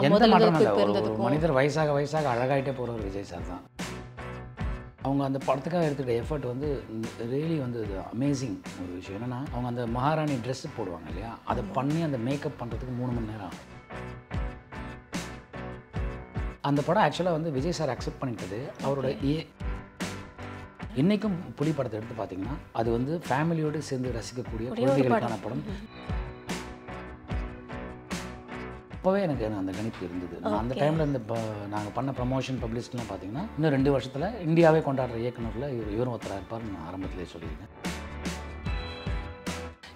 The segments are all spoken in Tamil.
எந்த மாற்றமும் இல்லை. ஒரு இருந்ததுக்கும் மனிதர் வயசாக வயசாக அழகாயிட்டே போகிற ஒரு விஜய் சார் தான். அவங்க அந்த படத்துக்காக எடுத்துகிட்ட எஃபர்ட் வந்து ரியலி வந்து இது அமேசிங் ஒரு விஷயம். என்னென்னா அவங்க அந்த மகாராணி ட்ரெஸ்ஸு போடுவாங்க இல்லையா, அதை பண்ணி அந்த மேக்கப் பண்ணுறதுக்கு 3 மணி நேரம் ஆகும். அந்த படம் ஆக்சுவலாக வந்து விஜய் சார் அக்செப்ட் பண்ணிக்கிட்டது அவரோட இன்றைக்கும் புலி படத்தை எடுத்து பார்த்தீங்கன்னா அது வந்து ஃபேமிலியோடு சேர்ந்து ரசிக்கக்கூடிய குழந்தைகளுக்கான படம். அப்போவே எனக்கு அந்த கணிப்பு இருந்தது. அந்த டைமில் இந்த நாங்கள் பண்ண ப்ரமோஷன் பப்ளிசிட்டிலாம் பார்த்தீங்கன்னா இன்னும் 2 வருஷத்தில் இந்தியாவே கொண்டாடுற இயக்குனரில் இவரும் ஒருத்தராக இருப்பார்னு நான் ஆரம்பத்திலே சொல்லியிருக்கேன்.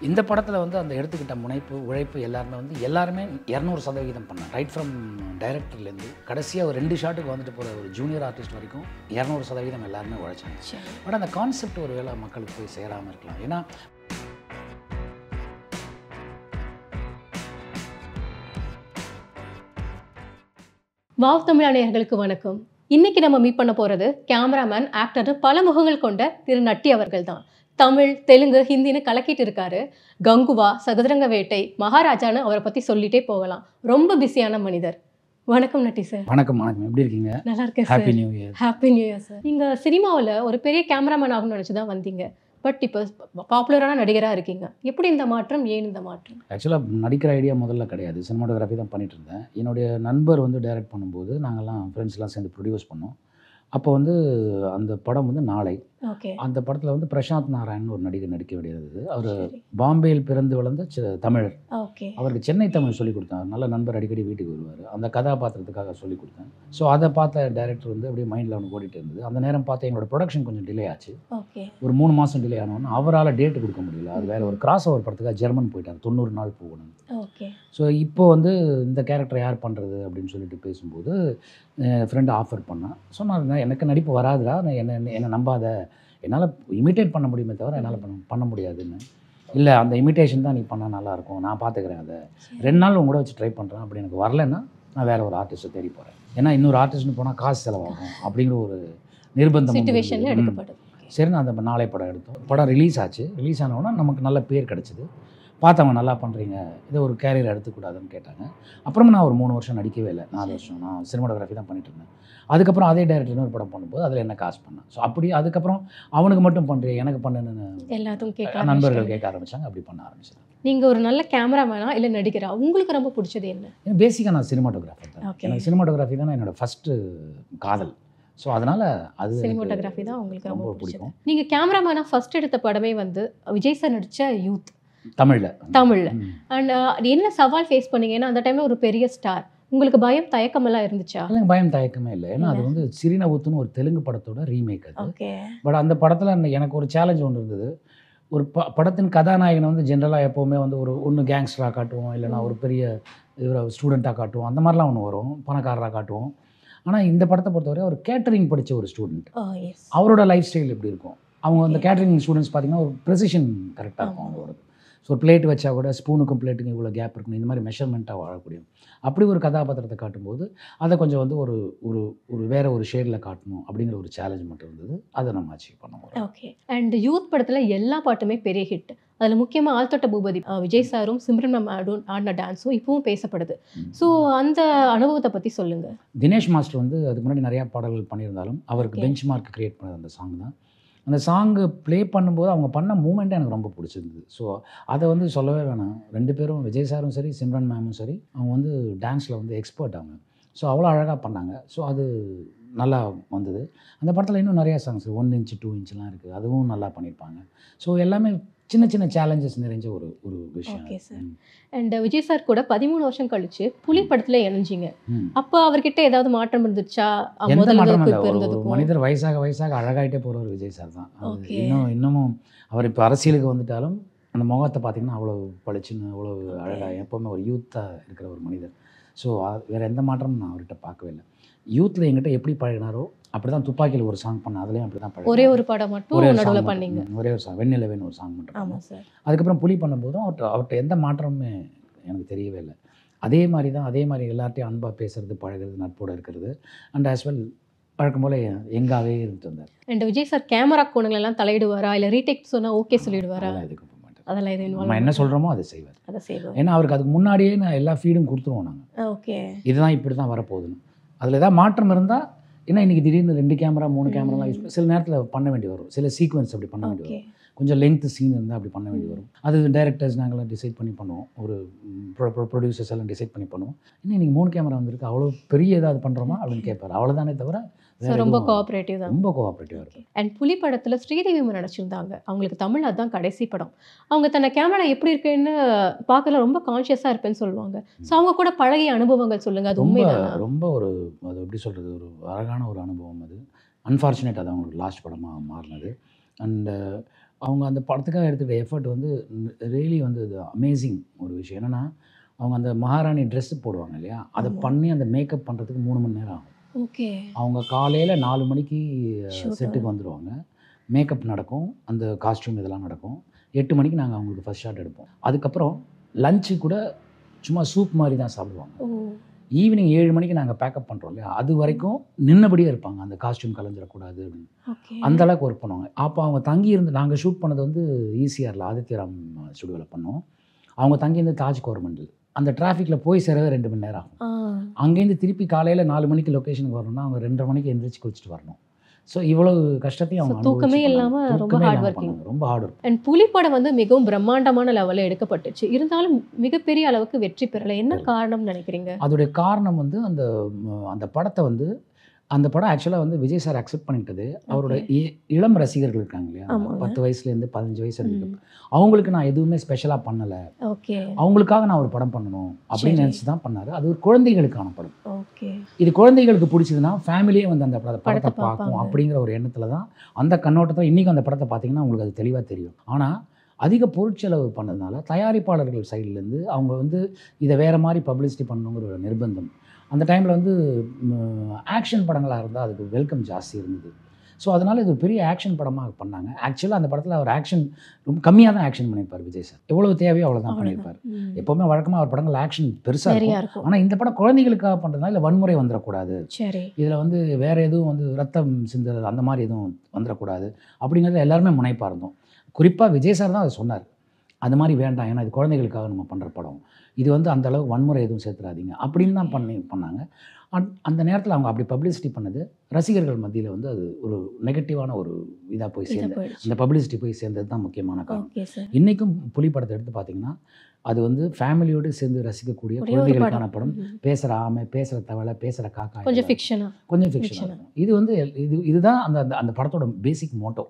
இந்த படத்தில் வந்து அந்த எடுத்துக்கிட்ட முனைப்பு உழைப்பு எல்லாருமே 200% பண்ணேன். ரைட் ஃப்ரம் டைரக்டர்லேருந்து கடைசியாக ஒரு 2 ஷாட்டுக்கு வந்துட்டு போகிற ஒரு ஜூனியர் ஆர்டிஸ்ட் வரைக்கும் 200% எல்லாருமே உழைச்சாங்க. பட் அந்த கான்செப்ட் ஒரு வேளை மக்களுக்கு போய் சேராமல் இருக்கலாம். ஏன்னா வாவ் தமிழ் நேயர்களுக்கு வணக்கம். இன்னைக்கு நம்ம மீட் பண்ண போறது கேமராமேன், ஆக்டர், பல முகங்கள் கொண்ட திரு நட்டி அவர்கள் தான். தமிழ், தெலுங்கு, ஹிந்தின்னு கலக்கிட்டு இருக்காரு. கங்குவா, சதுரங்க வேட்டை, மகாராஜான்னு அவரை பத்தி சொல்லிட்டே போகலாம். ரொம்ப பிஸியான மனிதர். வணக்கம் நட்டி சார். வணக்கம். எப்படி இருக்கீங்க? நல்லா இருக்கேன். Happy new year. Happy new year sir. நீங்க சினிமாவில் ஒரு பெரிய கேமராமேன் ஆகணும்னு நினச்சி தான் வந்தீங்க. பட் இப்போ பாப்புலரான நடிகராக இருக்கீங்க. எப்படி இந்த மாற்றம், ஏன் இந்த மாற்றம்? ஆக்சுவலாக நடிக்கிற ஐடியா முதல்ல கிடையாது. சினிமாட்டோகிராஃபி தான் பண்ணிகிட்டு இருந்தேன். என்னுடைய நண்பர் வந்து டைரக்ட் பண்ணும்போது நாங்கள்லாம் ஃப்ரெண்ட்ஸ்லாம் சேர்ந்து ப்ரொடியூஸ் பண்ணோம். அப்போ வந்து அந்த படம் வந்து நாளை. ஓகே. அந்த படத்தில் வந்து பிரசாந்த் நாராயணன் ஒரு நடிகர் நடிக்க வேண்டியது. அவர் பாம்பேயில் பிறந்து வளர்ந்த தமிழர். ஓகே. அவருக்கு சென்னை தமிழ் சொல்லிக் கொடுத்தார். நல்ல நண்பர், அடிக்கடி வீட்டுக்கு வருவார். அந்த கதாபாத்திரத்துக்காக சொல்லிக் கொடுத்தேன். ஸோ அதை பார்த்த டைரக்டர் வந்து அப்படியே மைண்டில் அவனுக்கு ஓடிட்டு இருந்தது. அந்த நேரம் பார்த்து எங்களோட ப்ரொடக்ஷன் கொஞ்சம் டிலே ஆச்சு. ஓகே. ஒரு 3 மாதம் டிலே ஆனோன்னு அவரால் டேட்டு கொடுக்க முடியல. அது வேறு ஒரு கிராஸ் ஓவர் படத்துக்காக ஜெர்மன் போயிட்டார். 90 நாள் போகணும். ஓகே. ஸோ இப்போ வந்து இந்த கேரக்டர் யார் பண்ணுறது அப்படின்னு சொல்லிட்டு பேசும்போது ஃப்ரெண்டு ஆஃபர் பண்ணான். சொன்னார், எனக்கு நடிப்பு வராதுடா, என்னை நம்பாத, என்னால் இமிட்டேட் பண்ண முடியுமே தவிர என்னால் பண்ண முடியாதுன்னு. இல்லை, அந்த இமிட்டேஷன் தான் நீ பண்ணால் நல்லாயிருக்கும், நான் பார்த்துக்கிறேன், அதை 2 நாள் உங்க கூட வச்சு ட்ரை பண்ணுறேன், அப்படி எனக்கு வரலைன்னா நான் வேறு ஒரு ஆர்டிஸ்ட்டை தேடி போகிறேன். ஏன்னா இன்னொரு ஆர்டிஸ்ட்னு போனால் காசு செலவாகும் அப்படிங்கிற ஒரு நிர்பந்தம் எடுக்கப்பட்டது. சரி, நான் அந்த நாளை படம் எடுத்தோம். படம் ரிலீஸ் ஆச்சு. ரிலீஸ் ஆனவுடனே நமக்கு நல்ல பேர் கிடச்சிது. பார்த்தவங்க நல்லா பண்ணுறீங்க, இதை ஒரு கேரியர் எடுத்துக்கூடாதுன்னு கேட்டாங்க. அப்புறமா நான் ஒரு 3 வருஷம் நடிக்கவே இல்லை. 4 வருஷம் நான் சினிமாட்டோகிராஃபி தான் பண்ணிட்டு இருந்தேன். அதுக்கப்புறம் அதே டைரக்டர் இன்னொரு படம் பண்ணும்போது அதில் என்ன காசு பண்ணேன். ஸோ அப்படி அதுக்கப்புறம் அவனுக்கு மட்டும் பண்ணுறேன், எனக்கு பண்ணுன்னு எல்லாத்துக்கும் நண்பர்கள் கேட்க ஆரம்பித்தாங்க. அப்படி பண்ண ஆரம்பிச்சேன். நீங்கள் ஒரு நல்ல கேமராமேனா இல்லை நடிகரா? உங்களுக்கு ரொம்ப பிடிச்சது என்ன? பேசிக்காக நான் சினிமாட்டோகிராஃபர் தான். எனக்கு சினிமாட்டோகிராஃபி தான் என்னோடய ஃபஸ்ட்டு காதல். ஸோ அதனால் அது சினிமாட்டோகிராஃபி தான் உங்களுக்கு ரொம்ப பிடிக்கும். நீங்கள் கேமராமேனாக ஃபஸ்ட் எடுத்த படமே வந்து விஜய் சார் நடித்த யூத் தமிழில். அண்ட் என்ன சவால் ஃபேஸ் பண்ணீங்க? ஏன்னா அந்த டைமில் ஒரு பெரிய ஸ்டார். உங்களுக்கு பயம் தயக்கமெல்லாம் இருந்துச்சா? எனக்கு பயம் தயக்கமே இல்லை. ஏன்னா அது வந்து சிறினவுத்துன்னு ஒரு தெலுங்கு படத்தோட ரீமேக் அது. ஓகே. பட் அந்த படத்தில் எனக்கு ஒரு சேலஞ்ச் ஒன்று இருந்தது. ஒரு படத்தின் கதாநாயகனை வந்து ஜென்ரலாக எப்போவுமே வந்து ஒன்று கேங்ஸ்டராக காட்டுவோம், இல்லைனா ஒரு பெரிய ஸ்டூடெண்ட்டாக காட்டுவோம், அந்த மாதிரிலாம் ஒன்று வரும், பணக்காரராக காட்டுவோம். ஆனால் இந்த படத்தை பொறுத்தவரை ஒரு கேட்டரிங் படித்த ஒரு ஸ்டூடெண்ட், அவரோட லைஃப் ஸ்டைல் எப்படி இருக்கும், அவங்க அந்த கேட்டரிங் ஸ்டூடெண்ட்ஸ் பார்த்திங்கன்னா ஒரு ப்ரெசிஷன் கரெக்டாக இருக்கும் அவங்களோட. ஸோ ஒரு பிளேட் வச்சா கூட ஸ்பூனுக்கும் பிளேட்டுக்கும் இவ்வளோ கேப் இருக்கணும், இந்த மாதிரி மெஷர்மெண்ட்டாக வாழக்கூடிய அப்படி ஒரு கதாபாத்திரத்தை காட்டும்போது அதை கொஞ்சம் வந்து ஒரு ஒரு ஒரு வேறு ஒரு ஷேடில் காட்டணும் அப்படிங்கிற ஒரு சேலஞ்ச் மட்டும் இருந்தது. அதை நம்ம அச்சீவ் பண்ண முடியும். ஓகே. அண்ட் யூத் படத்தில் எல்லா பாட்டுமே பெரிய ஹிட். அதில் முக்கியமாக ஆழ்த்தொட்ட பூபதி விஜய் சாரும் சிம்ரன் மேம் ஆடின டான்ஸும் இப்பவும் பேசப்படுது. ஸோ அந்த அனுபவத்தை பற்றி சொல்லுங்கள். தினேஷ் மாஸ்டர் வந்து அதுக்கு முன்னாடி நிறையா பாடல்கள் பண்ணியிருந்தாலும் அவருக்கு பெஞ்ச் மார்க் க்ரியேட் பண்ணது அந்த சாங் தான். அந்த சாங்கு ப்ளே பண்ணும்போது அவங்க பண்ண மூமெண்ட்டே எனக்கு ரொம்ப பிடிச்சிருந்தது. ஸோ அதை வந்து சொல்லவே வேணாம். 2 பேரும், விஜய் சாரும் சரி சிம்ரன் மேமும் சரி, அவங்க வந்து டான்ஸில் வந்து எக்ஸ்பர்ட் அவங்க. ஸோ அவ்வளோ அழகாக பண்ணாங்க. ஸோ அது நல்லா வந்தது. அந்த படத்தில் இன்னும் நிறையா சாங்ஸ் 1 இன்ச் 2 இன்ச்லாம் இருக்குது, அதுவும் நல்லா பண்ணியிருப்பாங்க. ஸோ எல்லாமே சின்ன சின்ன சேலஞ்சஸ் நிறைஞ்ச ஒரு விஷயம். Okay sir. And Vijay sir கூட 13 வருஷம் கழிச்சு புலி படத்தில் இணைஞ்சிங்க. அப்போ அவர்கிட்ட ஏதாவது மாற்றம் இருந்துச்சா? எந்த மாற்றம் இல்லை. ஒரு மனிதர் வயசாக வயசாக அழகாயிட்டே போகிற ஒரு விஜய் சார் தான். இன்னமும் அவர் இப்போ அரசியலுக்கு வந்துட்டாலும் அந்த முகத்தை பார்த்திங்கன்னா அவ்வளோ பளிச்சுன்னு அவ்வளோ அழகாக எப்போவுமே ஒரு யூத்தாக இருக்கிற ஒரு மனிதர். ஸோ வேறு எந்த மாற்றமும் நான் அவர்கிட்ட பார்க்கவே இல்லை. யூத்தில் எங்கிட்ட எப்படி பழகினாரோ அப்படி தான் துப்பாக்கியில் ஒரு சாங் பண்ண, அதுலேயும் அப்படி தான் பழகினார். ஒரே ஒரு படம் மட்டும் நடுவில் பண்ணீங்க. ஒரே ஒரு சாங் வெண்ணிலவேன்னு ஒரு சாங் மட்டும். ஆமாம் சார். அதுக்கப்புறம் புலி பண்ணும்போதும் அவர்கிட்ட எந்த மாற்றமுமே எனக்கு தெரியவே இல்லை. அதே மாதிரி எல்லார்ட்டையும் அன்பாக பேசுறது, பழகிறது, நட்போடு இருக்கிறது. அண்ட் ஆஸ் வெல் பழக்கம் போல் எங்காவே இருந்துட்டு வந்தார். அண்ட் விஜய் சார் கேமரா கோணங்களெல்லாம் தலையிடுவாரா இல்லை ரீடேக் சொன்னால் ஓகே சொல்லிடுவாரா? எதுக்கும் போக மாட்டார். அதெல்லாம் எதுவும் நம்ம involve என்ன சொல்கிறோமோ அதை செய்வார். அதை செய்வோம். ஏன்னா அவருக்கு அதுக்கு முன்னாடியே நான் எல்லா ஃபீடும் கொடுத்துருவோம் நாங்கள். ஓகே. இதுதான் இப்படி தான் வரப்போகுதுன்னு. அதில் ஏதாவது மாற்றம் இருந்தால், ஏன்னா இன்றைக்கி திடீர்னு 2 கேமரா 3 கேமராலாம் யூஸ் சில நேரத்தில் பண்ண வேண்டி வரும். சில சீக்வன்ஸ் அப்படி பண்ண வேண்டி ஓகே. வரும். கொஞ்சம் லென்த் சீன் இருந்தால் அப்படி பண்ண வேண்டி வரும். அது டைரக்டர்ஸ் நாங்களாம் டிசைட் பண்ணி பண்ணுவோம். ஒரு ப்ரொடியூசர்ஸ் எல்லாம் டிசைட் பண்ணி பண்ணுவோம். இன்னும் இன்றைக்கி 3 கேமரா வந்திருக்கு, அவ்வளோ பெரிய ஏதாவது பண்ணுறோமா அப்படின்னு கேட்பார். அவ்வளோதானே தவிர ஸோ ரொம்ப கோஆப்ரேட்டிவ் தான். ரொம்ப கோஆப்ரேட்டிவாக இருக்கும். அண்ட் புலி படத்தில் ஸ்ரீதேவி அம்மா நடிச்சிருந்தாங்க. அவங்களுக்கு தமிழ் அதுதான் கடைசி படம். அவங்க தன்னை கேமரா எப்படி இருக்குன்னு பார்க்கல ரொம்ப கான்ஷியஸாக இருப்பேன்னு சொல்லுவாங்க. ஸோ அவங்க கூட பழகிய அனுபவங்கள் சொல்லுங்கள், அது ரொம்ப உண்மைதானா? ரொம்ப ஒரு அது எப்படி சொல்கிறது, ஒரு அழகான ஒரு அனுபவம் அது. அன்ஃபார்ச்சுனேட் அது அவங்களுக்கு லாஸ்ட் படமாக மாறினது. அண்டு அவங்க அந்த படத்துக்காக எடுத்துக்கிட்ட எஃபர்ட் வந்து ரியலி வந்து இது அமேசிங் ஒரு விஷயம். என்னென்னா அவங்க அந்த மகாராணி ட்ரெஸ்ஸு போடுவாங்க இல்லையா, அதை பண்ணி அந்த மேக்கப் பண்ணுறதுக்கு 3 மணி நேரம் ஆகும். ஓகே. அவங்க காலையில் 4 மணிக்கு Shoot செட்டுக்கு வந்துடுவாங்க. மேக்கப் நடக்கும், அந்த காஸ்டியூம் இதெல்லாம் நடக்கும். 8 மணிக்கு நாங்கள் அவங்களுக்கு ஃபர்ஸ்ட் ஷாட் எடுப்போம். அதுக்கப்புறம் லஞ்சு கூட சும்மா சூப் மாதிரி தான் சாப்பிடுவாங்க. ஓ. ஈவினிங் 7 மணிக்கு நாங்கள் பேக்கப் பண்ணுறோம் இல்லையா, அது வரைக்கும் நின்னபடியே இருப்பாங்க, அந்த காஸ்டியூம் கலைஞ்சிடக்கூடாது அப்படின்னு. ஓகே. அந்த அளவுக்கு ஒர்க் பண்ணுவாங்க. அப்போ அவங்க தங்கி இருந்து நாங்கள் ஷூட் பண்ணது வந்து ஈசிஆரில் ஆதித்யராம் ஸ்டுடியோவில் பண்ணோம். அவங்க தங்கியிருந்து தாஜ் கவர்மெண்டில் அந்த டிராஃபிக்கில் போய் சேரவே 2 மணி நேரம் ஆகும். அங்கேருந்து திருப்பி காலையில் 4 மணிக்கு லொக்கேஷனுக்கு வரணும்னா அவங்க 2:30 மணிக்கு எந்திரிச்சு குளிச்சுட்டு வரணும். ஸோ இவ்வளவு கஷ்டத்தையும் அவங்க தூக்கமே அனுபவிச்சு இல்லாமல் பண்ணாங்க. ரொம்ப தூக்கமே ஹார்ட் இல்லாம ஒர்க்கிங். பண்ணாங்க. ரொம்ப ஹார்ட் ஒர்க். அண்ட் புலி படம் வந்து மிகவும் பிரம்மாண்டமான லெவலில் எடுக்கப்பட்டுச்சு. இருந்தாலும் மிகப்பெரிய அளவுக்கு வெற்றி பெறலை. என்ன காரணம்னு நினைக்கிறீங்க? அதோடைய காரணம் வந்து அந்த படத்தை வந்து அந்த படம் ஆக்சுவலாக வந்து விஜய் சார் அக்செப்ட் பண்ணிக்கிட்டது. அவரோட இளம் ரசிகர்கள் இருக்காங்க இல்லையா, 10 வயசுலேருந்து 15 வயசு வரைக்கும், அவங்களுக்கு நான் எதுவுமே ஸ்பெஷலாக பண்ணலை, ஓகே, அவங்களுக்காக நான் ஒரு படம் பண்ணணும் அப்படின்னு நினச்சி தான் பண்ணார். அது ஒரு குழந்தைகளுக்கான படம். ஓகே. இது குழந்தைகளுக்கு பிடிச்சதுன்னா ஃபேமிலியே வந்து அந்த படத்தை பார்க்கும் அப்படிங்கிற ஒரு எண்ணத்தில் தான், அந்த கண்ணோட்டத்தில் இன்றைக்கும் அந்த படத்தை பார்த்தீங்கன்னா உங்களுக்கு அது தெளிவாக தெரியும். ஆனால் அதிக பொருட்செலவு பண்ணதுனால தயாரிப்பாளர்கள் சைட்லேருந்து அவங்க வந்து இதை வேறு மாதிரி பப்ளிசிட்டி பண்ணணுங்கிற ஒரு நிர்பந்தம். அந்த டைமில் வந்து ஆக்ஷன் படங்களாக இருந்தால் அதுக்கு வெல்கம் ஜாஸ்தி இருந்தது. ஸோ அதனால் இது ஒரு பெரிய ஆக்ஷன் படமாக பண்ணாங்க. ஆக்சுவலாக அந்த படத்தில் அவர் ஆக்ஷன் ரொம்ப கம்மியாக தான் ஆக்ஷன் பண்ணியிருப்பார் விஜய் சார். எவ்வளோ தேவையோ அவ்வளோ தான் பண்ணியிருப்பார். எப்போவுமே வழக்கமாக அவர் படங்கள் ஆக்ஷன் பெருசாக இருக்கும். ஆனால் இந்த படம் குழந்தைகளுக்காக பண்ணுறதுனால இல்லை வன்முறை வந்துடக்கூடாது, இதில் வந்து வேறு எதுவும் வந்து ரத்தம் சிந்துறது அந்த மாதிரி எதுவும் வந்துடக்கூடாது அப்படிங்கிறது எல்லாருமே முனைப்பாக இருந்தோம். குறிப்பாக விஜய் சார் தான் அதை சொன்னார், அது மாதிரி வேண்டாம், ஏன்னா இது குழந்தைகளுக்காக நம்ம பண்ணுற படம், இது வந்து அந்த அளவுக்கு வன்முறை எதுவும் சேர்த்துறாதீங்க அப்படின்னு தான் பண்ணாங்க. அந்த நேரத்தில் அவங்க அப்படி பப்ளிசிட்டி பண்ணது ரசிகர்கள் மத்தியில் வந்து அது ஒரு நெகட்டிவான ஒரு இதாக போய் சேர்ந்து, அந்த பப்ளிசிட்டி போய் சேர்ந்தது தான் முக்கியமான காரணம். இன்றைக்கும் புலி படத்தை எடுத்து பார்த்தீங்கன்னா அது வந்து ஃபேமிலியோடு சேர்ந்து ரசிக்கக்கூடிய குழந்தைகளுக்கான படம். பேசுகிற ஆமை, பேசுகிற தவளை, பேசுகிற காக்கா, கொஞ்சம் ஃபிக்ஷனாக. இது வந்து இதுதான் அந்த படத்தோட பேசிக் மோட்டோ.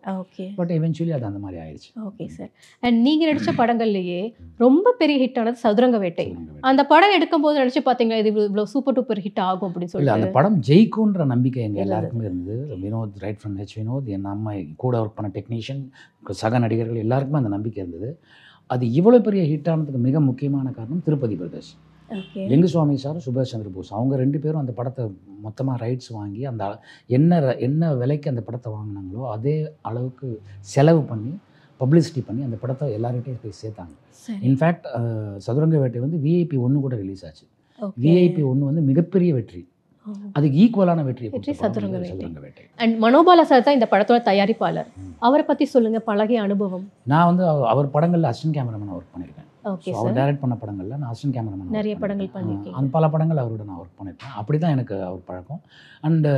பட் எவென்ச்சுவலி அது அந்த மாதிரி ஆயிடுச்சு. Okay sir. அண்ட் நீங்கள் நடித்த படங்கள்லேயே ரொம்ப பெரிய ஹிட் ஆனது சதுரங்க வேட்டை. அந்த படம் எடுக்கும் போது நினச்சி பார்த்தீங்களா இது இவ்வளோ சூப்பர் டூப்பர் ஹிட் ஆகும் அப்படின்னு சொல்லி? அந்த படம் ஜெயிக்கும்ன்ற நம்பிக்கை எங்கள் எல்லாருக்குமே இருந்தது. வினோத், ரைட் ஃப்ரம் வினோத், என் அம்மா கூட ஒர்க் பண்ண டெக்னீஷியன், சக நடிகர்கள் எல்லாருக்குமே அந்த நம்பிக்கை இருந்தது. அது இவ்வளோ பெரிய ஹிட் ஆனதுக்கு மிக முக்கியமான காரணம் திருப்பதி பிரதர்ஸ். லிங்குசுவாமி சார், சுபாஷ் சந்திர போஸ், அவங்க 2 பேரும் அந்த படத்தை மொத்தமாக ரைட்ஸ் வாங்கி அந்த என்ன விலைக்கு அந்த படத்தை வாங்கினாங்களோ அதே அளவுக்கு செலவு பண்ணி பப்ளிசிட்டி பண்ணி அந்த படத்தை எல்லார்கிட்டையும் போய் சேர்த்தாங்க. இன்ஃபேக்ட் சதுரங்க வேட்டை வந்து VIP 1 கூட ரிலீஸ் ஆச்சு. VIP 1 வந்து மிகப்பெரிய வெற்றி, அதுக்கு ஈக்குவலான வெற்றி சதுரங்க வேட்டை. அண்ட் மனோபாலா சார் தான் இந்த படத்தோட தயாரிப்பாளர். அவரை பற்றி சொல்லுங்கள், பழகிய அனுபவம். நான் வந்து அவர் படங்களில் அசிஸ்டன்ட் கேமராமேன் ஒர்க் பண்ணியிருக்கேன். அவர் டைரக்ட் பண்ண படங்களில் நான் அசிஸ்டன்ட் கேமராமேன் நிறைய படங்கள் பண்ணியிருக்கேன். அந்த பல படங்கள் அவரோட நான் ஒர்க் பண்ணியிருக்கேன். அப்படி தான் எனக்கு அவர் பழக்கம். அண்டு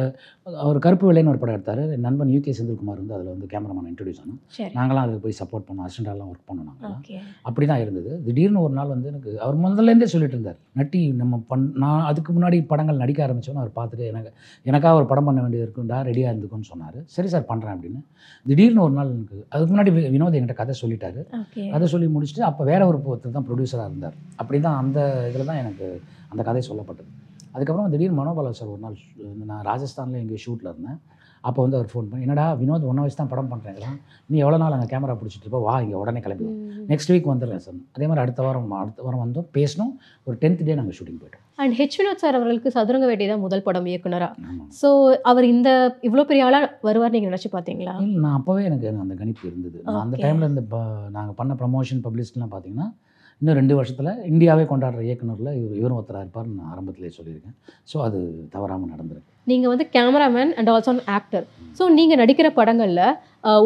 அவர் கருப்பு வெள்ளைன்னு ஒரு படம் எடுத்தார். என் நண்பன் UK செந்தில்குமார் வந்து அதில் வந்து கேமராமேன் இன்ட்ரடியூஸ் ஆனோம். நாங்களாம் அதுக்கு போய் சப்போர்ட் பண்ணோம், அசிஸ்டண்டாலாம் ஒர்க் பண்ணோம். நாங்கள் அப்படி தான் இருந்தது. திடீர்னு ஒரு நாள் வந்து எனக்கு அவர் முதல்லேருந்தே சொல்லிட்டு இருந்தார், நட்டி நம்ம நான் அதுக்கு முன்னாடி படங்கள் நடிக்க ஆரம்பித்தோன்னு அவர் பார்த்துட்டு எனக்காக ஒரு படம் பண்ண வேண்டியது இருக்குண்டா, ரெடியாக இருந்துக்குன்னு சொன்னார். சரி சார் பண்ணுறேன் அப்படின்னு. திடீர்னு ஒரு நாள் எனக்கு அதுக்கு முன்னாடி வினோத் என்கிட்ட கதை சொல்லிட்டாரு. கதை சொல்லி முடிச்சுட்டு அப்போ வேற ஒரு ஒருத்தர் தான் ப்ரொடியூசராக இருந்தார். அப்படி தான் அந்த இதில் தான் எனக்கு அந்த கதை சொல்லப்பட்டது. அதுக்கப்புறம் திடீர்னு மனோபாலா சார் ஒரு நாள், நான் ராஜஸ்தானில் எங்கேயோ ஷூட்டில் இருந்தேன். அப்போ வந்து அவர் ஃபோன் பண்ணி, என்னடா வினோத் ஒன்றை வச்சு தான் படம் பண்ணுறேங்கிறான், நீ எவ்வளோ நாள் அங்கே கேமரா பிடிச்சிட்டு இருப்போ, வா இங்கே உடனே கிளம்பிடுவோம், நெக்ஸ்ட் வீக் வந்துடுறேன் சார். அதே மாதிரி அடுத்த வாரம் வந்தோம், பேசணும். ஒரு 10th டே நாங்கள் ஷூட்டிங் போய்ட்டோம். அண்ட் வினோத் சார் அவர்களுக்கு சதுரங்க வேட்டை தான் முதல் படம் இயக்குனராக. ஸோ அவர் இந்த இவ்வளோ பெரிய ஆளாக வருவார் நீங்கள் நினச்சி பார்த்தீங்களா? நான் அப்போவே எனக்கு அந்த கணிப்பு இருந்தது. நான் அந்த டைமில் இந்த நாங்கள் பண்ண ப்ரமோஷன் பப்ளிசிட்டிலாம் பார்த்தீங்கன்னா இன்னும் 2 வருஷத்தில் இந்தியாவே கொண்டாடுற இயக்குனரில் இவரும் ஒருத்தராக இருப்பார்னு நான் ஆரம்பத்திலே சொல்லியிருக்கேன். ஸோ அது தவறாமல் நடந்திருக்கு. நீங்கள் வந்து cameraman and also actor. So நீங்கள் நடிக்கிற படங்களில்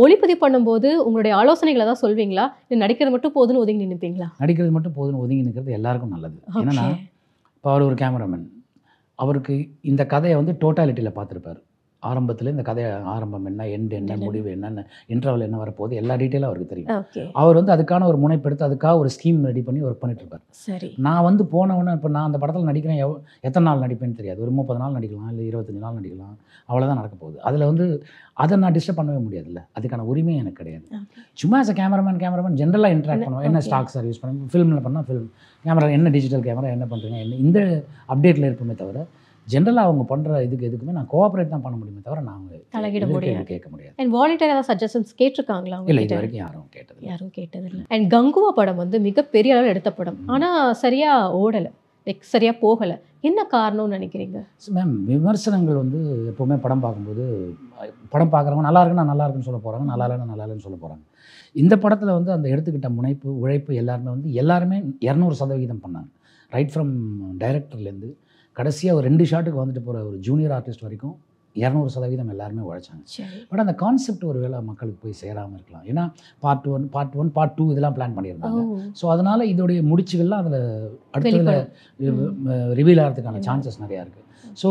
ஒளிப்பதிவு பண்ணும்போது உங்களுடைய ஆலோசனைகளை தான் சொல்வீங்களா, இல்லை நடிக்கிறது மட்டும் போதுன்னு ஒதுங்கி நினைப்பீங்களா? நடிக்கிறது மட்டும் போதுன்னு ஒதுங்கி நிற்கிறது எல்லாருக்கும் நல்லது. என்னென்னா இப்போ அவர் ஒரு கேமராமேன், அவருக்கு இந்த கதையை வந்து டோட்டாலிட்டியில் பார்த்துருப்பார். ஆரம்பத்தில் இந்த கதை ஆரம்பம் என்ன, எண்ட் என்ன, முடிவு என்னென்ன, இன்டர்வல் என்ன வரப்போகுது, எல்லா டீட்டெயிலும் அவருக்கு தெரியும். அவர் வந்து அதுக்கான ஒரு முனைப்பெடுத்து அதுக்காக ஒரு ஸ்கீம் ரெடி பண்ணி ஒர்க் பண்ணிட்டு இருப்பார். சரி. நான் வந்து போனவொன்னே இப்போ நான் அந்த படத்தில் நடிக்கிறேன், எத்தனை நாள் நடிப்பேன்னு தெரியாது. ஒரு 30 நாள் நடிக்கலாம், இல்லை 25 நாள் நடிக்கலாம், அவ்வளோதான் நடக்க போகுது. அதில் வந்து அதை நான் டிஸ்டர்ப் பண்ணவே முடியாதுல்ல, அதுக்கான உரிமை எனக்கு கிடையாது. சும்மா ஆஸ் கேமராமேன் ஜென்ரலாக இன்ட்ராக்ட் பண்ணுவோம். என்ன ஸ்டாக்ஸ் யூஸ் பண்ணுவோம், ஃபிலிமில் பண்ணால் ஃபிலிம் கேமரா என்ன, டிஜிட்டல் கேமரா என்ன பண்ணுறீங்க, என்ன இந்த அப்டேட்டில் இருப்போமே தவிர ஜென்ரலாக அவங்க பண்ணுற எதுக்குமே நான் கோஆப்ரேட் தான் பண்ண முடியுமே தவிர நான் தலையிட முடியாது, கேட்க முடியாது. அண்ட் வாலண்டியர் ஏதாவது சஜஷன்ஸ் கேட்டிருக்காங்களா? இல்லை, இது வரைக்கும் யாரும் கேட்டதில்லை. அண்ட் கங்குவா படம் வந்து மிகப்பெரிய அளவில் எடுத்த படம், ஆனால் சரியாக ஓடலை, சரியாக போகலை. என்ன காரணம்னு நினைக்கிறீங்க? மேம், விமர்சனங்கள் வந்து எப்போவுமே படம் பார்க்கும்போது படம் பார்க்குறவங்க நல்லா இருக்குன்னா நல்லா இருக்குன்னு சொல்ல போகிறாங்க, நல்லா இல்லைன்னா நல்லா இல்லைன்னு சொல்ல போகிறாங்க. இந்த படத்தில் வந்து அந்த எடுத்துக்கிட்ட முனைப்பு, உழைப்பு எல்லாருமே 200% பண்ணாங்க. ரைட் ஃப்ரம் டைரக்டர்லேருந்து கடைசியாக ஒரு 2 ஷாட்டுக்கு வந்துட்டு போகிற ஒரு ஜூனியர் ஆர்டிஸ்ட் வரைக்கும் 200% எல்லாருமே உழைச்சாங்க. பட் அந்த கான்செப்ட் ஒரு வேளை மக்களுக்கு போய் சேராமல் இருக்கலாம். ஏன்னா பார்ட் 1, பார்ட் 2 இதெல்லாம் பிளான் பண்ணியிருந்தாங்க. ஸோ அதனால் இதோடைய முடிச்சுகள்லாம் அதில் அடுத்ததில் ரிவீல் ஆகிறதுக்கான சான்சஸ் நிறையா இருக்குது. ஸோ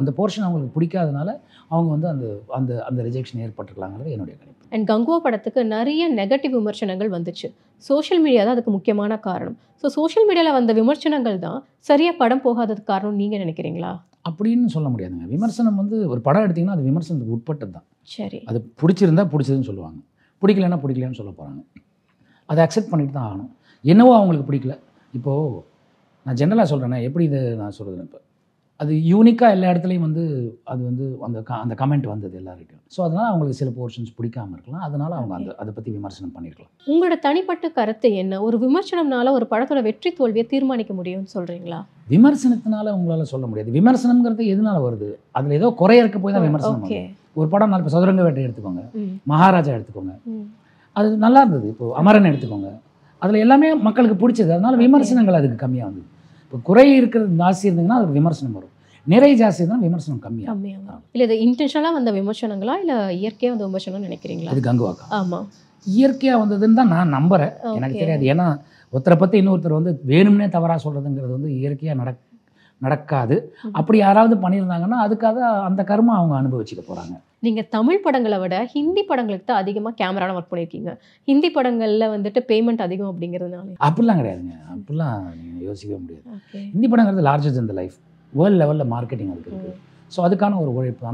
அந்த போர்ஷன் அவங்களுக்கு பிடிக்காதனால அவங்க வந்து அந்த ரிஜெக்ஷன் ஏற்பட்டுருக்கலாங்கிறது என்னுடைய கணிப்பு. அண்ட் கங்குவா படத்துக்கு நிறைய நெகட்டிவ் விமர்சனங்கள் வந்துச்சு. சோஷியல் மீடியா தான் அதுக்கு முக்கியமான காரணம். ஸோ சோஷியல் மீடியாவில் வந்த விமர்சனங்கள் தான் சரியாக படம் போகாததுக்கு காரணம் நீங்கள் நினைக்கிறீங்களா? அப்படின்னு சொல்ல முடியாதுங்க. விமர்சனம் வந்து ஒரு படம் எடுத்திங்கன்னா அது விமர்சனத்துக்கு உட்பட்டது தான். சரி. அது பிடிச்சிருந்தா பிடிச்சதுன்னு சொல்லுவாங்க, பிடிக்கலன்னா பிடிக்கலன்னு சொல்ல போகிறாங்க. அதை அக்செப்ட் பண்ணிட்டு தான் ஆகணும். என்னவோ அவங்களுக்கு பிடிக்கல. இப்போது நான் ஜென்ரலாக சொல்கிறேன்னா, எப்படி இது நான் சொல்கிறேன், இப்போ அது யூனிக்காக எல்லா இடத்துலையும் வந்து அது வந்து அந்த கமெண்ட் வந்தது எல்லாருக்கும். ஸோ அதனால் அவங்களுக்கு சில போர்ஷன்ஸ் பிடிக்காமல் இருக்கலாம். அதனால் அவங்க அதை பற்றி விமர்சனம் பண்ணியிருக்கலாம். உங்களோட தனிப்பட்ட கருத்து என்ன? ஒரு விமர்சனம்னால ஒரு படத்தோட வெற்றி தோல்வியை தீர்மானிக்க முடியும்னு சொல்கிறீங்களா? விமர்சனத்தினால உங்களால் சொல்ல முடியாது. விமர்சனம்ங்கிறது எதனால வருது? அதில் ஏதோ குறை இருக்க போய் தான் விமர்சனம் வருது. ஒரு படம் இப்போ சதுரங்க வேட்டை எடுத்துக்கோங்க, மகாராஜா எடுத்துக்கோங்க, அது நல்லா இருந்தது. இப்போது அமரன் எடுத்துக்கோங்க, அதில் எல்லாமே மக்களுக்கு பிடிச்சது. அதனால் விமர்சனங்கள் அதுக்கு கம்மியாக வந்தது. இப்போ குறை இருக்கிறது ஜாஸ்தி இருந்ததுன்னா அதுக்கு விமர்சனம் வரும், நிறைய ஜாஸ்தி இருந்தால் விமர்சனம் கம்மியாக. இல்லை இது இன்டென்ஷனலாக வந்த விமர்சனங்களா இல்லை இயற்கையாக வந்த விமர்சனம்னு நினைக்கிறீங்களா? இது கங்குவாக்கா? ஆமாம், இயற்கையாக வந்ததுன்னு தான் நான் நம்புகிறேன். எனக்கு தெரியாது. ஏன்னா ஒருத்தரை பற்றி இன்னொருத்தர் வந்து வேணும்னே தவறாக சொல்கிறதுங்கிறது வந்து இயற்கையாக நடக்காது. அப்படி யாராவது பண்ணியிருந்தாங்கன்னா அதுக்காக அந்த கர்மா அவங்க அனுபவிச்சுக்க போகிறாங்க. நீங்கள் தமிழ் படங்களை விட ஹிந்தி படங்களுக்கு தான் அதிகமாக கேமராவில் ஒர்க் பண்ணியிருக்கீங்க. ஹிந்தி படங்களில் வந்துட்டு பேமெண்ட் அதிகம் அப்படிங்கிறதுனால? அப்படிலாம் கிடையாதுங்க, அப்படிலாம் நீங்கள் யோசிக்கவே முடியாது. ஹிந்தி படங்கிறது larger than the life, world லெவலில் மார்க்கெட்டிங் அதுக்கு இருக்குது. ஸோ அதுக்கான ஒரு உழைப்பு,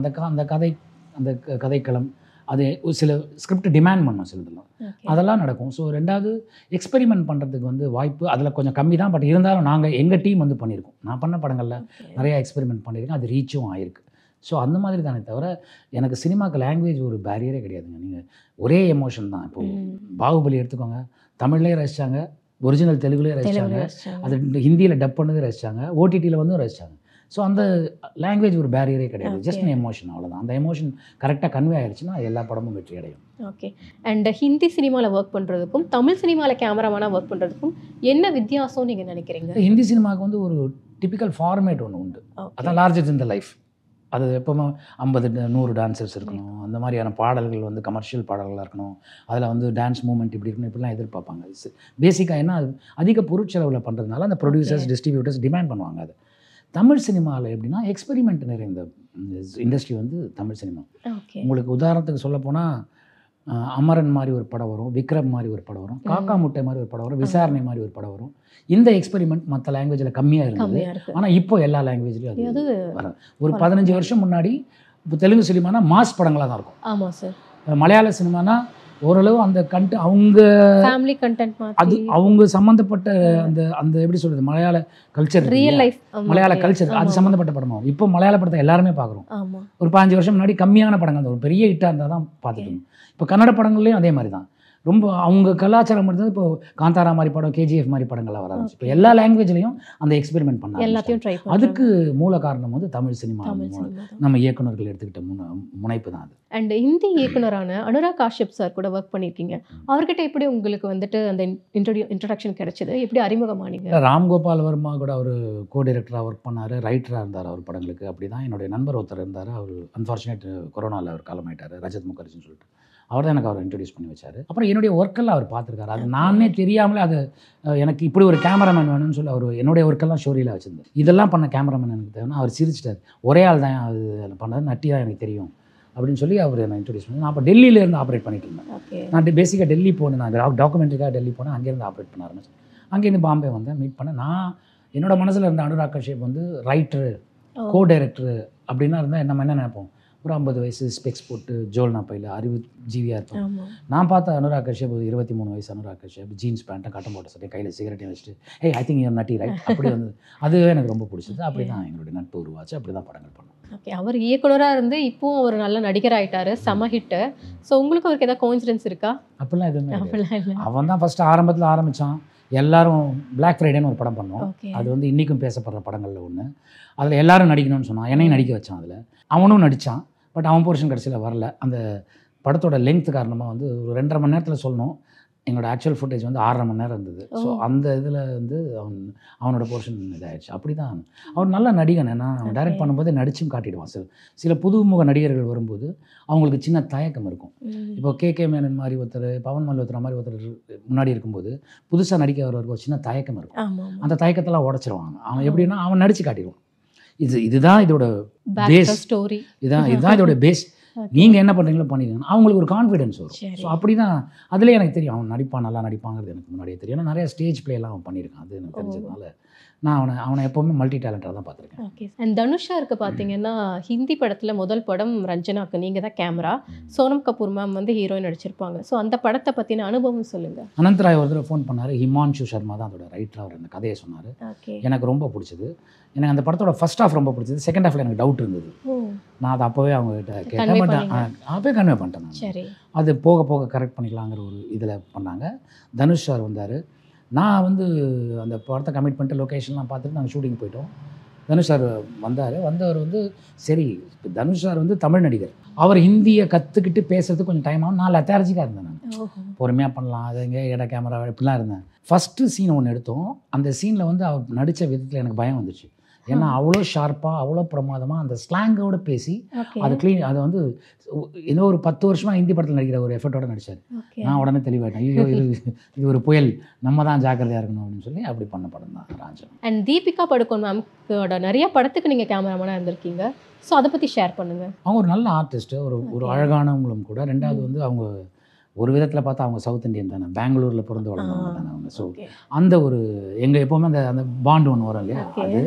அந்த கதைக்களம், அது ஒரு சில ஸ்கிரிப்ட் டிமாண்ட் பண்ணும் சிலதெல்லாம், அதெல்லாம் நடக்கும். ஸோ ரெண்டாவது எக்ஸ்பெரிமெண்ட் பண்ணுறதுக்கு வந்து வாய்ப்பு அதில் கொஞ்சம் கம்மி தான். பட் இருந்தாலும் எங்கள் டீம் வந்து பண்ணியிருக்கோம். நான் பண்ண படங்களில் நிறையா எக்ஸ்பெரிமெண்ட் பண்ணியிருக்கேன், அது ரீச்சும் ஆகிருக்கு. ஸோ அந்த மாதிரி தானே தவிர எனக்கு சினிமாவுக்கு லாங்குவேஜ் ஒரு பேரியரே கிடையாதுங்க. நீங்கள் ஒரே எமோஷன் தான். இப்போது பாகுபலி எடுத்துக்கோங்க, தமிழ்லேயே ரசித்தாங்க, ஒரிஜினல் தெலுங்குலேயே ரசித்தாங்க, அது ஹிந்தியில் டப் பண்ணதே ரசித்தாங்க, ஓடிடியில் வந்து ரசித்தாங்க. ஸோ அந்த லாங்குவேஜ் ஒரு பேரியரே கிடையாது, ஜஸ்ட் an எமோஷன், அவ்வளோதான். அந்த எமோஷன் கரெக்டாக கன்வே ஆயிடுச்சுன்னா எல்லா படமும் வெற்றி அடையும். ஓகே. அண்ட் ஹிந்தி சினிமாவில் ஒர்க் பண்ணுறதுக்கும் தமிழ் சினிமாவில் கேமராமேனாக ஒர்க் பண்ணுறதுக்கும் என்ன வித்தியாசம் நீங்கள் நினைக்கிறீங்க? ஹிந்தி சினிமாவுக்கு வந்து ஒரு டிபிக்கல் ஃபார்மேட் ஒன்று உண்டு, அதான் லார்ஜர் தென் த லைஃப். அது எப்போவுமே 50-100 டான்சர்ஸ் இருக்கணும், அந்த மாதிரியான பாடல்கள் வந்து கமர்ஷியல் பாடல்களாக இருக்கணும், அதில் வந்து டான்ஸ் மூமெண்ட் இப்படி இருக்கணும், இப்படிலாம் எதிர்பார்ப்பாங்க. பேசிக்காக என்ன அதிக பொருட்செலவில் பண்ணுறதுனால அந்த ப்ரொடியூசர்ஸ் டிஸ்ட்ரிபியூட்டர்ஸ் டிமாண்ட் பண்ணுவாங்க. அது தமிழ் சினிமாவில் எப்படின்னா எக்ஸ்பெரிமெண்ட் நிறைந்த இண்டஸ்ட்ரி வந்து தமிழ் சினிமா. உங்களுக்கு உதாரணத்துக்கு சொல்லப்போனால் அமரன் மாதிரி ஒரு படம் வரும், விக்ரம் மாதிரி ஒரு படம் வரும், காக்கா முட்டை மாதிரி ஒரு படம் வரும், விசாரணை மாதிரி ஒரு படம் வரும். இந்த எக்ஸ்பெரிமெண்ட் மற்ற லாங்குவேஜில் கம்மியாக இருந்தது, ஆனால் இப்போ எல்லா லாங்குவேஜ்லையும் அது வரும். ஒரு 15 வருஷம் முன்னாடி இப்போ தெலுங்கு சினிமானா மாஸ் படங்களாக தான் இருக்கும். ஆமாம் சார். மலையாள சினிமானா ஓரளவு அந்த அவங்க ஃபேமிலி கண்டென்ட் அது அவங்க சம்மந்தப்பட்ட அந்த எப்படி சொல்கிறது, மலையாள கல்ச்சர், ரியல் லைஃப் மலையாள கல்ச்சர் அது சம்மந்தப்பட்ட படமாகும். இப்போ மலையாள படத்தை எல்லாருமே பார்க்குறோம். ஒரு 15 வருஷம் முன்னாடி கம்மியான படங்கள், ஒரு பெரிய ஹிட்டாக இருந்தால் தான் பார்த்துக்கணும். இப்போ கன்னட படங்கள்லேயும் அதே மாதிரி தான். ரொம்ப அவங்க கலாச்சாரம் இருந்தது. இப்போ காந்தாரா மாதிரி படம், கேஜிஎஃப் மாதிரி படங்கள்லாம் வர ஆரம்பிச்சு இப்போ எல்லா லாங்குவேஜ்லையும் அந்த எக்ஸ்பெரிமெண்ட் பண்ண எல்லாத்தையும் ட்ரை பண்ணி அதுக்கு மூல காரணம் வந்து தமிழ் சினிமா தமிழ் சினிமா தான். நம்ம இயக்குனர்கள் எடுத்துக்கிட்ட முனைப்பு தான் அது. அண்ட் ஹிந்தி இயக்குனரான அனுராக் காஷ்யப் சார் கூட ஒர்க் பண்ணியிருக்கீங்க. அவர்கிட்ட எப்படி உங்களுக்கு வந்துட்டு அந்த இன்ட்ரடக்ஷன் கிடைச்சது? எப்படி அறிமுகமானீங்க? ராம்கோபால் வர்மா கூட அவர் கோ டைரக்டராக ஒர்க் பண்ணார், ரைட்டராக இருந்தார் அவர் படங்களுக்கு. அப்படி தான் என்னுடைய நண்பர் ஒருத்தர் இருந்தார். அவர் அன்ஃபார்ச்சுனேட் கொரோனாவில் அவர் காலமாயிட்டார், ரஜத் முகர்ஜின்னு சொல்லிட்டு. அவர் தான் எனக்கு அவர் இன்ட்ரடியூஸ் பண்ணி வச்சார். அப்புறம் என்னுடைய ஒர்க்கெல்லாம் அவர் பார்த்துருக்காரு. அது நானே தெரியாமலே அது எனக்கு இப்படி ஒரு கேமராமேன் வேணும்னு சொல்லி அவர் என்னுடைய ஒர்க்கெல்லாம் ஸ்டோரியில் வச்சுருந்தார். இதெல்லாம் பண்ண கேமராமேன் எனக்கு தேவைன்னா அவர் சிரிச்சிட்டார். ஒரே ஆள் தான் அது பண்ணது, நட்டி தான் எனக்கு தெரியும் அப்படின்னு சொல்லி அவர் என்னை இன்ட்ரடியூஸ் பண்ணி. நான் அப்போ டெல்லியிலேருந்து ஆப்ரேட் பண்ணிட்டு இருந்தேன். நான் பேசிக்காக டெல்லி போனேன். நான் டாக்குமெண்ட்ரிக்காக டெல்லி போனேன். அங்கேருந்து ஆப்ரேட் பண்ண ஆரம்பிச்சேன். அங்கேருந்து பாம்பே வந்தேன், மீட் பண்ணேன். நான் என்னோட மனசில் இருந்த அனுராக் காஷ்யப் வந்து ரைட்டரு, கோ டைரக்டரு அப்படின்னா இருந்தால் நம்ம என்ன நினைப்போம், ஒரு 50 வயசு, ஸ்பெக்ஸ் போட்டு, ஜோல்னா பையில், அறிவு ஜீவியாக இருப்போம். நான் பார்த்த அனுராக் காஷ்யப் 23 வயசு அனுராக் காஷ்யப், ஜீன்ஸ் பேண்ட்டை, கட்டம் போட்ட சட்டை, கையில் சிகரெட்டையும் வச்சுட்டு, hey I think you're naughty right அப்படி வந்து அதுவே எனக்கு ரொம்ப பிடிச்சது. அப்படி தான் எங்களுடைய நட்பு உருவாச்சு. அப்படி தான் படங்கள் பண்ணோம். ஓகே, அவர் இயக்குனராக இருந்து இப்போவும் அவர் நல்ல நடிகர் ஆகிட்டாரு, செம ஹிட்டு. ஸோ உங்களுக்கு அவருக்கு ஏதாவது கோயின்சிடன்ஸ் இருக்கா? அப்படிலாம் எதுவுமே அப்படிலாம் இல்லை. அவன் தான் ஃபஸ்ட்டு ஆரம்பத்தில் ஆரம்பித்தான். எல்லாரும் பிளாக் ஃப்ரைடேன்னு ஒரு படம் பண்ணோம். அது வந்து இன்றைக்கும் பேசப்படுற படங்களில் ஒன்று. அதில் எல்லாரும் நடிக்கணும்னு சொன்னான், என்னையும் நடிக்க வச்சான். அதில் அவனும் நடித்தான். பட் அவன் போர்ஷன் கடைசியில் வரல. அந்த படத்தோட லெங்க் காரணமாக வந்து ஒரு 2.5 மணி நேரத்தில் சொல்லணும். எங்களோட ஆக்சுவல் ஃபுட்டேஜ் வந்து 6.5 மணி நேரம் இருந்தது. ஸோ அந்த இதில் வந்து அவனோட போர்ஷன் இதாகிடுச்சு. அப்படி தான் அவன் நல்ல நடிகன். ஏன்னா அவன் டைரக்ட் பண்ணும்போதே நடிச்சும் காட்டிடுவான். சில புதுமுக நடிகர்கள் வரும்போது அவங்களுக்கு சின்ன தயக்கம் இருக்கும். இப்போ கே மேனன் மாதிரி ஒருத்தர், பவன் மல்ஹோத்ரா மாதிரி ஒருத்தர் முன்னாடி இருக்கும்போது புதுசாக நடிக்க வரவருக்கு ஒரு சின்ன தயக்கம் இருக்கும். அந்த தயக்கத்தெல்லாம் உடச்சிருவாங்க. அவன் எப்படின்னா அவன் நடிச்சு காட்டிடுவான். இதுதான் இதோட பேஸ் ஸ்டோரி, இதுதான் இதோட பேஸ். நீங்கள் என்ன பண்ணுறீங்களோ பண்ணிடுங்க. அவங்களுக்கு ஒரு கான்ஃபிடென்ஸ் வரும். ஸோ அப்படி தான் அதுலேயே எனக்கு தெரியும் அவன் நடிப்பான், நல்லா நடிப்பாங்கிறது எனக்கு முன்னாடியே தெரியும். ஏன்னா நிறைய ஸ்டேஜ் பிளேலாம் அவன் பண்ணியிருக்கான். அது எனக்கு தெரிஞ்சதுனால நான் அவனை எப்போவுமே மல்டி டேலண்டாக தான் பார்த்துருக்கேன். ஓகே. அண்ட் தனுஷா இருக்க பார்த்தீங்கன்னா ஹிந்தி படத்தில் முதல் படம் ரஞ்சனாக்கு நீங்கள் தான் கேமரா, சோனம் கபூர் மேம் வந்து ஹீரோயின் நடிச்சிருப்பாங்க. ஸோ அந்த படத்தை பற்றின அனுபவம் சொல்லுங்கள். அனந்த் ராய் ஒரு தடவை ஃபோன் பண்ணார். ஹிமான்ஷு சர்மா தான் அதோட ரைட்டர். அவர் அந்த கதையை சொன்னார். எனக்கு ரொம்ப பிடிச்சது. எனக்கு அந்த படத்தோட ஃபர்ஸ்ட் ஹாஃப் ரொம்ப பிடிச்சது. செகண்ட் ஹாஃபில் எனக்கு டவுட் இருந்தது. நான் அதை அப்போவே அவங்ககிட்ட கேட்டேன். பட் அப்போவே கன்வே பண்ணிட்டேன் நான். அது போக போக கரெக்ட் பண்ணிக்கலாங்கிற ஒரு இதில் பண்ணாங்க. தனுஷ் சார் வந்தார். நான் வந்து அந்த படத்தை கமிட் பண்ணிட்டு லொக்கேஷன்லாம் பார்த்துட்டு நாங்கள் ஷூட்டிங் போயிட்டோம். தனுஷ் சார் வந்தவர் வந்து சரி, தனுஷ் சார் வந்து தமிழ் நடிகர். அவர் ஹிந்தியை கற்றுக்கிட்டு பேசுறதுக்கு கொஞ்சம் டைம் ஆகும். நான் லெத்தார்ஜிக்காக இருந்தேன். நான் பொறுமையாக பண்ணலாம், அது எங்கே இட கேமரா இப்படிலாம் இருந்தேன். ஃபஸ்ட்டு சீன் ஒன்று எடுத்தோம். அந்த சீனில் வந்து அவர் நடித்த விதத்தில் எனக்கு பயம் வந்துச்சு. ஏன்னா அவ்வளோ ஷார்ப்பாக, அவ்வளோ பிரமாதமாக அந்த ஸ்லாங்கோடு பேசி அது அதை வந்து ஏதோ ஒரு 10 வருஷமாக ஹிந்தி படத்தில் நடிக்கிற ஒரு எஃபர்ட்டோடு நடித்தார். நான் உடனே தெளிவாயிட்டேன், ஐயோ இது ஒரு புயல், நம்ம தான் ஜாக்கிரதையாக இருக்கணும் அப்படின்னு சொல்லி அப்படி பண்ண படம் தான் ராஞ்சன். அண்ட் தீபிகா படுகோன் மேம்கோட நிறைய படத்துக்கு நீங்கள் கேமராமேனாக இருந்திருக்கீங்க. ஸோ அதை பற்றி ஷேர் பண்ணுங்கள். அவங்க ஒரு நல்ல ஆர்டிஸ்ட்டு, ஒரு அழகானவங்களும் கூட. ரெண்டாவது வந்து அவங்க ஒரு விதத்தில் பார்த்தா அவங்க சவுத் இந்தியன் தானே, பெங்களூரில் பிறந்து வளர்ந்தவங்க தானே அவங்க. ஸோ அந்த ஒரு எங்கள் எப்போவுமே அந்த பாண்டு ஒன்று வரும் இல்லையா, அது.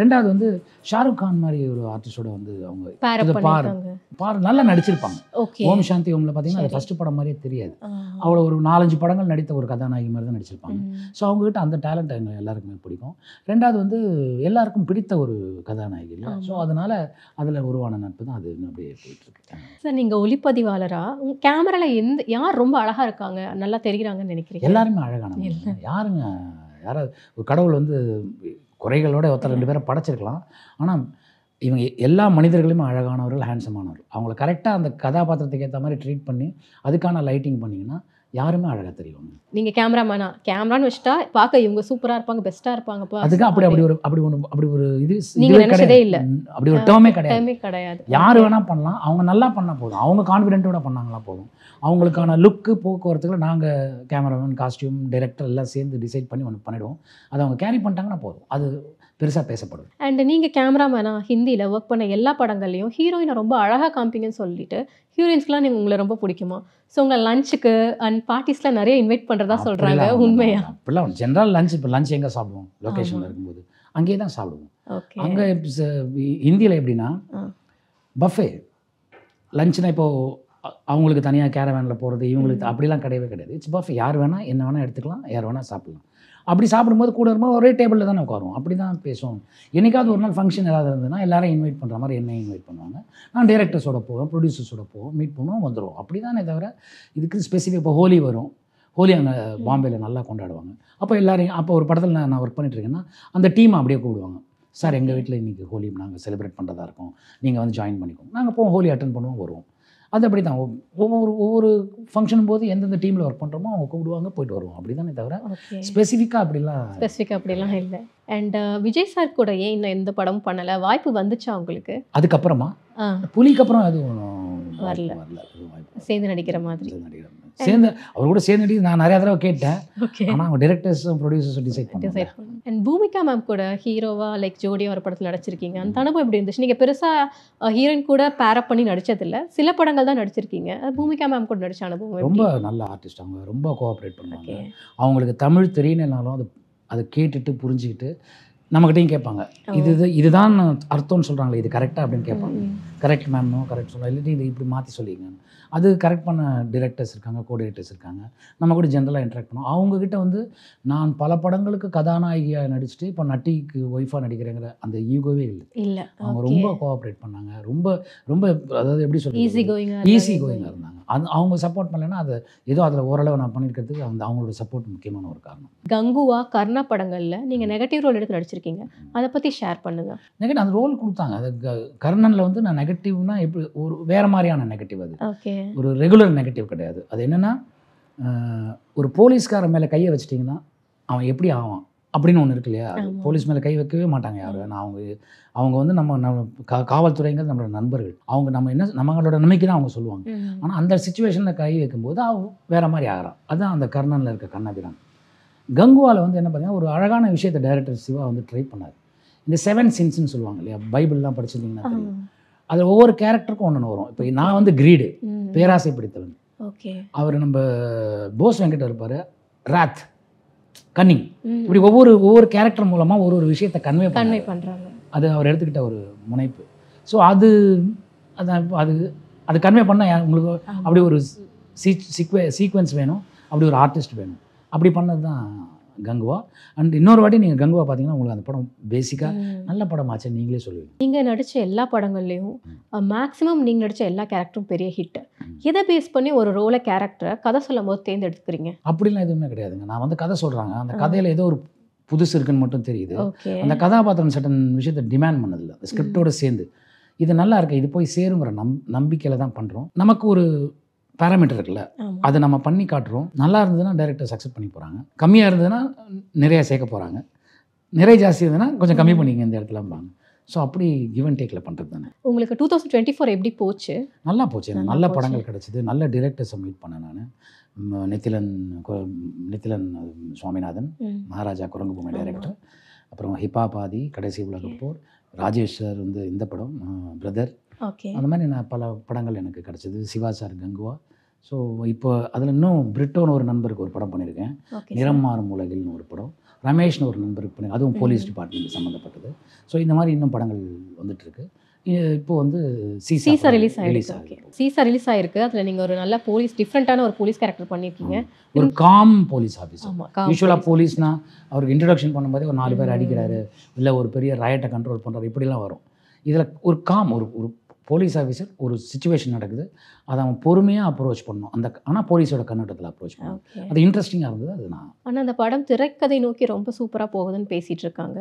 ரெண்டாவது வந்து ஷாருக் கான் மாதிரி ஒரு ஆர்டிஸ்டோட வந்து அவங்க பாரு நல்லா நடிச்சிருப்பாங்க. ஓம் சாந்தி ஓம்ல பார்த்தீங்கன்னா அது ஃபர்ஸ்ட் படம் மாதிரியே தெரியாது. அவ்வளோ ஒரு 4-5 படங்கள் நடித்த ஒரு கதாநாயகி மாதிரி தான் நடிச்சிருப்பாங்க. ஸோ அவங்ககிட்ட அந்த டேலண்ட் எங்கள் எல்லாருக்குமே பிடிக்கும். ரெண்டாவது வந்து எல்லாருக்கும் பிடித்த ஒரு கதாநாயகி இல்லை. ஸோ அதனால அதில் உருவான நட்பு தான் அது அப்படியே போயிட்டுருக்கு. சார், நீங்கள் ஒளிப்பதிவாளராக உங்கள் கேமராவில் யார் ரொம்ப அழகாக இருக்காங்க, நல்லா தெரிகிறாங்கன்னு நினைக்கிறீங்க? எல்லாருமே அழகானவங்க. யாராவது ஒரு கடவுள் வந்து குறைகளோட ஒருத்தர் 2 பேரை படைச்சிருக்கலாம். ஆனால் இவங்க எல்லா மனிதர்களுமே அழகானவர்கள், ஹேண்ட்ஸமானவர்கள். அவங்கள கரெக்டாக அந்த கதாபாத்திரத்துக்கு ஏற்ற மாதிரி ட்ரீட் பண்ணி அதுக்கான லைட்டிங் பண்ணிங்கன்னா யாருமே அழகாக தெரியும். நீங்கள் கேமரான்னு வச்சுட்டா பார்க்க இவங்க சூப்பராக இருப்பாங்க, பெஸ்ட்டாக இருப்பாங்க. அதுக்கு அப்படி ஒரு இது நீங்கள் நினைச்சதே இல்லை. அப்படி ஒரு டேர்மே கிடையாது. யார் வேணால் பண்ணலாம். அவங்க நல்லா பண்ணால் போதும், அவங்க கான்ஃபிடென்ட்டோட பண்ணாங்களா போதும். அவங்களுக்கான லுக்கு போக்குவரத்துக்குள்ள நாங்கள் கேமராமேன், காஸ்டியூம், டைரக்டர் எல்லாம் சேர்ந்து டிசைட் பண்ணி ஒன்று பண்ணிவிடுவோம். அதை அவங்க கேரி பண்ணிட்டாங்கன்னா போதும், அது பெருசாக பேசப்படும். அண்ட் நீங்கள் கேமராமேனாக ஹிந்தியில் ஒர்க் பண்ண எல்லா படங்கள்லையும் ஹீரோயினை ரொம்ப அழகாக காமிப்பீங்கன்னு சொல்லிட்டு ஹீரோயின்ஸ்க்குலாம் நீங்கள் உங்களை ரொம்ப பிடிக்குமா? ஸோ உங்கள் லஞ்சுக்கு அண்ட் பார்ட்டிஸ்லாம் நிறைய இன்வைட் பண்ணுறதா சொல்கிறாங்க, உண்மையா? அப்படிலாம் ஜென்ரல் லஞ்ச் எங்கே சாப்பிடுவோம், லொக்கேஷனில் இருக்கும்போது அங்கேயே தான் சாப்பிடுவோம். அங்கே ஹிந்தியில் எப்படின்னா பஃபே லஞ்சுனா இப்போது அவங்களுக்கு தனியாக கேரவேனில் போகிறது, இவங்களுக்கு அப்படிலாம் கிடையவே கிடையாது. It's buffet. யார் வேணால் என்ன வேணால் எடுத்துக்கலாம், யார் வேணால் சாப்பிட்லாம். அப்படி சாப்பிடும்போது கூட இருக்கும்போது ஒரே டேபிளில் தானே உட்காருவோம், அப்படி தான் பேசுவோம். என்னைக்காவது ஒரு நாள் ஃபங்க்ஷன் ஏதாவது இருந்ததுன்னா எல்லாரும் இன்வைட் பண்ணுற மாதிரி என்னை இன்வைட் பண்ணுவாங்க. நான் டைரக்டர்ஸோட போவேன், ப்ரொடியூசர்ஸோட போவோம், மீட் பண்ணுவோம், வந்துடுவோம். அப்படி தானே தவிர இதுக்கு ஸ்பெசிஃபிக். இப்போ ஹோலி வரும், ஹோலி அங்கே பாம்பேயில் நல்லா கொண்டாடுவாங்க. அப்போ எல்லாரையும் அப்போ ஒரு படத்தில் நான் ஒர்க் பண்ணிட்டுருக்கேன்னா அந்த டீம் அப்படியே கூப்பிடுவாங்க. சார் எங்கள் வீட்டில் இன்றைக்கி ஹோலி நாங்கள் செலிப்ரேட் பண்ணுறதா இருக்கோம், நீங்கள் வந்து ஜாயின் பண்ணிக்கோங்க. நாங்கள் போவோம், ஹோலி அட்டன் பண்ணுவோம், வருவோம். அது அப்படி தான் ஒவ்வொரு ஃபங்க்ஷன் போது எந்தெந்த டீமில் ஒர்க் பண்ணுறோமோ அவங்க கூப்பிடுவாங்க, போயிட்டு வருவோம். அப்படி தானே தவிர ஸ்பெசிஃபிக்காக அப்படிலாம் இல்லை. அண்ட் விஜய் சார் கூட ஏன் இன்னும் எந்த படமும் பண்ணலை? வாய்ப்பு வந்துச்சா உங்களுக்கு? அதுக்கப்புறமா புலிக்கு அப்புறம் எதுவும் வரல, சேர்ந்து நடிக்கிற மாதிரி. சேர்ந்து அவர் கூட சேர்ந்து நடிக்க நான் நிறைய தடவை கேட்டேன். ஆனால் அவங்க டைரக்டர்ஸும் ப்ரொடியூசர்ஸும் டிசைட் பண்ணுவாங்க. அண்ட் பூமிகா மேம் கூட ஹீரோவா லைக் ஜோடியா ஒரு படத்தில் நடிச்சிருக்கீங்க. அந்த அனுபவம் எப்படி இருந்துச்சு? நீங்கள் பெருசாக ஹீரோயின் கூட பேரப் பண்ணி நடிச்சதில்லை, சில படங்கள் தான் நடிச்சிருக்கீங்க. பூமிகா மேம் கூட நடிச்ச அனுபவம் ரொம்ப நல்ல ஆர்டிஸ்ட். அவங்க ரொம்ப கோஆப்ரேட் பண்ணுவாங்க. அவங்களுக்கு தமிழ் தெரியலனாலும் அதை கேட்டுட்டு புரிஞ்சுக்கிட்டு நம்மகிட்டையும் கேட்பாங்க. இதுதான் அர்த்தம்னு சொல்கிறாங்களே, இது கரெக்டாக அப்படின்னு கேட்பாங்க. கரெக்ட் மேம்னோ கரெக்ட் சொல்லுவாங்க, இல்லாட்டி இது இப்படி மாற்றி சொல்லிங்க. அது கரெக்ட் பண்ண டிரெக்டர்ஸ் இருக்காங்க, கோ டைரக்டர்ஸ் இருக்காங்க. நம்ம கூட ஜென்ரலாக இன்ட்ராக்ட் பண்ணுவோம். அவங்கக்கிட்ட வந்து நான் பல படங்களுக்கு கதாநாயகியாக நடிச்சுட்டு இப்போ நட்டிக்கு ஒய்ஃபாக நடிக்கிறேங்கிற அந்த ஈகோவே இல்லை. அவங்க ரொம்ப கோஆப்ரேட் பண்ணாங்க. ரொம்ப ரொம்ப அதாவது எப்படி சொல்றது, ஈஸி கோயிங்காக இருந்தாங்க. அவங்க சப்போர்ட் பண்ணலைன்னா அது ஏதோ அதில் ஓரளவு நான் பண்ணியிருக்கிறதுக்கு அவங்களோட சப்போர்ட் முக்கியமான ஒரு காரணம். கங்குவா, கர்ணா படங்களில் நீங்கள் நெகட்டிவ் ரோல் எடுத்து நடிச்சிருக்கீங்க, அதை பற்றி ஷேர் பண்ணுங்கள். நெகட்டிவ் அந்த ரோல் கொடுத்தாங்க. அது கர்ணனில் வந்து நான் நெகட்டிவ்னா எப்படி ஒரு வேறு மாதிரியான நெகட்டிவ். அது ஒரு ரெகுலர் நெகட்டிவ் கிடையாது. அது என்னென்னா, ஒரு போலீஸ்காரன் மேலே கையை வச்சிட்டிங்கன்னா அவன் எப்படி ஆவான் அப்படின்னு ஒன்று இருக்கு இல்லையா. போலீஸ் மேலே கை வைக்கவே மாட்டாங்க யாரும். அவங்க வந்து நம்ம காவல்துறைங்கிறது நம்மளோட நண்பர்கள். அவங்க நம்மளோட நம்பிக்கை தான் அவங்க சொல்லுவாங்க. ஆனால் அந்த சிச்சுவேஷனில் கை வைக்கும்போது அவன் வேறு மாதிரி ஆகிறான். அதுதான் அந்த கர்ணனில் இருக்க கண்ணபிரான். கங்குவாவில் வந்து என்ன பார்த்தீங்கன்னா, ஒரு அழகான விஷயத்தை டைரக்டர் சிவா வந்து ட்ரை பண்ணார். இந்த 7 சின்ஸ்ன்னு சொல்லுவாங்க இல்லையா, பைபிள்லாம் படிச்சிருந்தீங்கன்னா தெரியும். அதில் ஒவ்வொரு கேரக்டருக்கும் ஒன்று வரும். இப்போ நான் வந்து கிரீடு, பேராசை பிடித்தவன். அவர் நம்ம போஸ் வெங்கட் இருப்பார், ராத், கன்னிங். இப்படி ஒவ்வொரு கேரக்டர் மூலமாக ஒரு விஷயத்தை கன்வே பண்ணுறாங்க. அது அவர் எடுத்துக்கிட்ட ஒரு முனைப்பு. ஸோ அது கன்வே பண்ணால் உங்களுக்கு அப்படி ஒரு சீக்வென்ஸ் வேணும், அப்படி ஒரு ஆர்டிஸ்ட் வேணும். அப்படி பண்ணது தான் கங்குவா. அண்ட் இன்னொரு வாட்டி நீங்கள் கங்குவா பார்த்தீங்கன்னா உங்களுக்கு அந்த படம் பேசிக்காக நல்ல படம் ஆச்சு நீங்களே சொல்லுவீங்க. நீங்கள் நடித்த எல்லா படங்கள்லையும் மேக்ஸிமம் நீங்கள் நடித்த எல்லா கேரக்டரும் பெரிய ஹிட். எதை பேஸ் பண்ணி ஒரு ரோலை கேரக்டரை கதை சொல்லும் போது தேர்ந்தெடுத்துக்கிறீங்க? அப்படிலாம் எதுவுமே கிடையாதுங்க. நான் வந்து கதை சொல்கிறாங்க, அந்த கதையில் ஏதோ ஒரு புதுசு இருக்குன்னு மட்டும் தெரியுது. அந்த கதாபாத்திரம் சட்டன் விஷயத்தை டிமாண்ட் பண்ணதில்லை. அந்த ஸ்கிரிப்டோடு சேர்ந்து இது நல்லா இருக்கு, இது போய் சேருங்கிற நம்பிக்கையில் தான் பண்ணுறோம். நமக்கு ஒரு பேராமீட்டர் இருக்குல்ல, அதை நம்ம பண்ணி காட்டுறோம். நல்லா இருந்ததுன்னா டைரக்டர்ஸ் அக்செப்ட் பண்ணி போகிறாங்க, கம்மியாக இருந்ததுன்னா நிறையா சேர்க்க போகிறாங்க, நிறைய ஜாஸ்தி இருந்ததுன்னா கொஞ்சம் கம்மி பண்ணிங்க இந்த இடத்துலம்பாங்க. ஸோ அப்படி கிவ் அண்ட் டேக்கில் பண்ணுறது தானே. உங்களுக்கு 2024 எப்படி போச்சு? நல்லா போச்சு. எனக்கு நல்ல படங்கள் கிடச்சிது, நல்ல டிரெக்டர்ஸை மீட் பண்ணேன் நான். நித்திலன் சுவாமிநாதன், மகாராஜா குரங்குபூமி டைரக்டர், அப்புறம் ஹிப்பாபாதி, கடைசி உலகப்போர், ராஜேஷ் சார் வந்து இந்த படம் பிரதர். அந்த மாதிரி நான் பல படங்கள் எனக்கு கிடச்சிது. சிவா சார் கங்குவா. ஸோ இப்போ அதில் இன்னும் பிரிட்டோன்னு ஒரு நண்பருக்கு ஒரு படம் பண்ணியிருக்கேன், நிறம் மாறும் உலகில்னு ஒரு படம். ரமேஷ்னு ஒரு நண்பருக்கு பண்ணி, அதுவும் போலீஸ் டிபார்ட்மெண்ட் சம்மந்தப்பட்டது. ஸோ இந்த மாதிரி இன்னும் படங்கள் வந்துட்டுருக்கு. இப்போ வந்து சீசா ரிலீஸ் ஆகிருக்கு. சீசா ரிலீஸ் ஆகிருக்கு. அதில் நீங்கள் ஒரு நல்ல போலீஸ், டிஃப்ரெண்ட்டான ஒரு போலீஸ் கேரக்டர் பண்ணியிருக்கீங்க. ஒரு காம் போலீஸ் ஆஃபீஸர். யூஸ்வலாக போலீஸ்னால் அவருக்கு இன்ட்ரடக்ஷன் பண்ணும்போதே ஒரு 4 பேர் அடிக்கிறாரு, இல்லை ஒரு பெரிய ராயட்டை கண்ட்ரோல் பண்ணுறாரு, இப்படிலாம் வரும். இதில் ஒரு காம், ஒரு போலீஸ் ஆஃபீஸர், ஒரு சிச்சுவேஷன் நடக்குது, அதை அவன் பொறுமையாக அப்ரோச் பண்ணணும். ஆனால் போலீஸோட கண்ணோட்டத்தில் அப்ரோச் பண்ணணும். அது இன்ட்ரெஸ்டிங்காக இருந்தது. அது ஆனால் அந்த படம் திரைக்கதை நோக்கி ரொம்ப சூப்பராக போகுதுன்னு பேசிகிட்டு இருக்காங்க.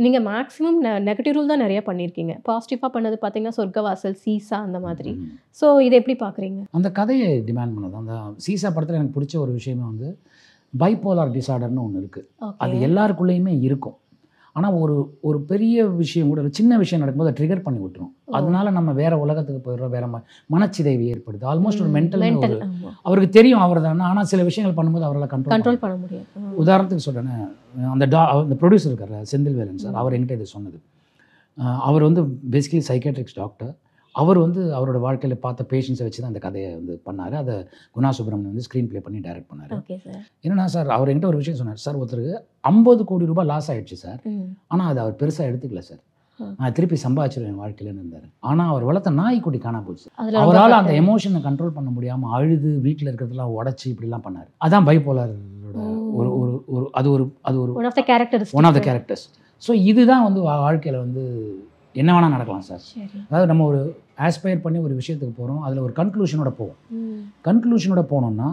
நீங்கள் மேக்ஸிமம் நெகட்டிவ் ரோல் தான் நிறையா பண்ணியிருக்கீங்க. பாசிட்டிவாக பண்ணது பார்த்தீங்கன்னா சொர்க்கவாசல், சீசா அந்த மாதிரி. ஸோ இதை எப்படி பார்க்குறீங்க? அந்த கதையை டிமாண்ட் பண்ணது. அந்த சீசா படத்தில் எனக்கு பிடிச்ச ஒரு விஷயமே வந்து பைப்போலார் டிஸார்டர்னு ஒன்று இருக்குது. அது எல்லாருக்குள்ளேயுமே இருக்கும். ஆனால் ஒரு பெரிய விஷயம் கூட, ஒரு சின்ன விஷயம் நடக்கும்போது அதை ட்ரிகர் பண்ணி விட்டுரும். அதனால நம்ம வேற உலகத்துக்கு போயிடுறோம், வேற மனச்சிதைவு ஏற்படுது. ஆல்மோஸ்ட் ஒரு மென்டல் அவருக்கு தெரியும் அவர் தான். ஆனால் சில விஷயங்கள் பண்ணும்போது அவரால் கண்ட்ரோல் பண்ண முடியும். உதாரணத்துக்கு சொல்கிறேன்னு, அந்த ப்ரொடியூசர் இருக்கார் செந்தில்வேலன் சார், அவர் என்கிட்ட இது சொன்னது. அவர் வந்து பேசிக்கலி சைக்காட்ரிக்ஸ் டாக்டர். அவர் வந்து அவரோட வாழ்க்கையில் பார்த்த பேஷண்ட்ஸை வச்சு தான் அந்த கதையை வந்து பண்ணார். அதை குணா சுப்ரமணியன் வந்து ஸ்க்ரீன் ப்ளே பண்ணி டைரக்ட் பண்ணார். என்னன்னா சார், அவர் என்கிட்ட ஒரு விஷயம் சொன்னார். சார், ஒருத்தருக்கு 50 கோடி ரூபாய் லாஸ் ஆகிடுச்சு சார், ஆனால் அதை அவர் பெருசாக எடுத்துக்கல சார், நான் திருப்பி சம்பாதிச்சிருவேன் வாழ்க்கையிலன்னு இருந்தார். ஆனால் அவர் வளர்த்த நாய்க்குட்டி காணா போச்சு. அவரால் அந்த எமோஷனை கண்ட்ரோல் பண்ண முடியாமல் அழுது வீட்டில் இருக்கிறதுலாம் உடச்சி இப்படிலாம் பண்ணார். அதான் பைப்போலாரோட ஒரு ஒரு அது ஒரு one of the characters one of the characters. So இதுதான் வந்து வாழ்க்கையில் வந்து என்ன வேணால் நடக்கலாம் சார். சரி. அதாவது நம்ம ஒரு ஆஸ்பயர் பண்ணி ஒரு விஷயத்துக்கு போகிறோம், அதில் ஒரு கன்க்ளூஷனோட போவோம். கன்க்ளூஷனோட போனோம்னா